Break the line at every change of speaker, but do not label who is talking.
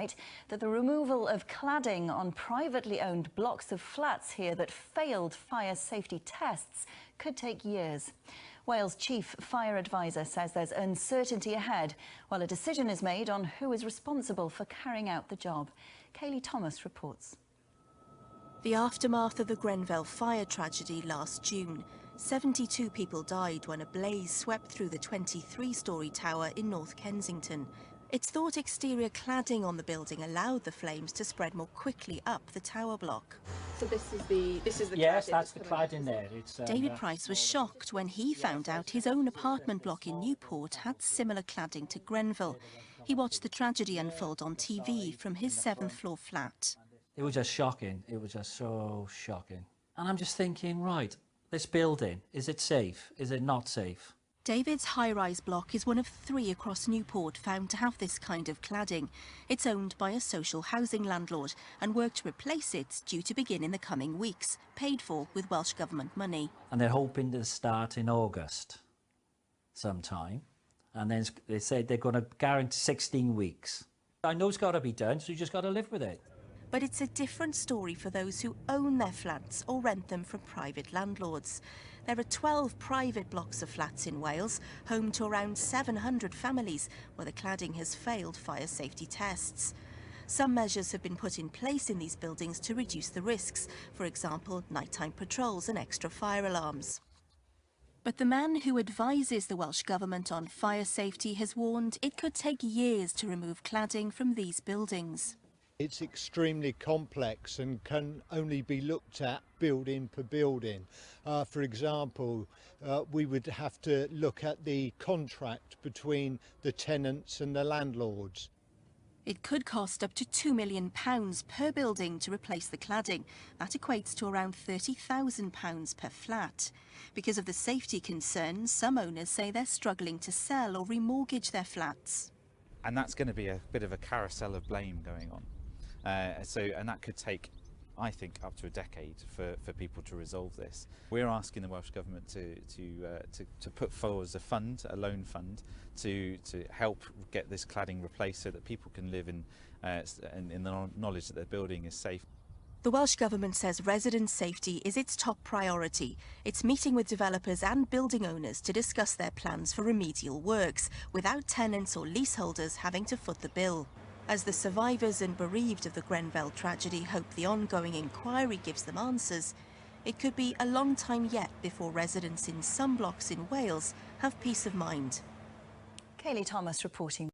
night that the removal of cladding on privately owned blocks of flats here that failed fire safety tests could take years. Wales' chief fire advisor says there's uncertainty ahead while a decision is made on who is responsible for carrying out the job. Kayleigh Thomas reports.
The aftermath of the Grenfell fire tragedy last June. 72 people died when a blaze swept through the 23-storey tower in North Kensington. It's thought exterior cladding on the building allowed the flames to spread more quickly up the tower block.
So this is the
yes, that's the cladding there.
David Price was shocked when he found out his own apartment block in Newport had similar cladding to Grenfell. He watched the tragedy unfold on TV from his 7th floor flat.
It was just shocking. It was just so shocking. And I'm just thinking, right, this building, is it safe? Is it not safe?
David's high-rise block is one of 3 across Newport found to have this kind of cladding. It's owned by a social housing landlord, and work to replace it's due to begin in the coming weeks, paid for with Welsh Government money.
And they're hoping to start in August sometime. And then they say they're going to guarantee 16 weeks. I know it's got to be done, so you just got to live with it.
But it's a different story for those who own their flats or rent them from private landlords. There are 12 private blocks of flats in Wales, home to around 700 families where the cladding has failed fire safety tests. Some measures have been put in place in these buildings to reduce the risks, for example, nighttime patrols and extra fire alarms. But the man who advises the Welsh Government on fire safety has warned it could take years to remove cladding from these buildings.
It's extremely complex and can only be looked at building per building. For example, we would have to look at the contract between the tenants and the landlords.
It could cost up to £2 million per building to replace the cladding. That equates to around £30,000 per flat. Because of the safety concerns, some owners say they're struggling to sell or remortgage their flats.
And that's going to be a bit of a carousel of blame going on. And that could take, I think, up to a decade for people to resolve this. We're asking the Welsh Government to put forward a fund, a loan fund, to help get this cladding replaced so that people can live in the knowledge that their building is safe.
The Welsh Government says resident safety is its top priority. It's meeting with developers and building owners to discuss their plans for remedial works, without tenants or leaseholders having to foot the bill. As the survivors and bereaved of the Grenfell tragedy hope the ongoing inquiry gives them answers, it could be a long time yet before residents in some blocks in Wales have peace of mind.
Kayleigh Thomas reporting.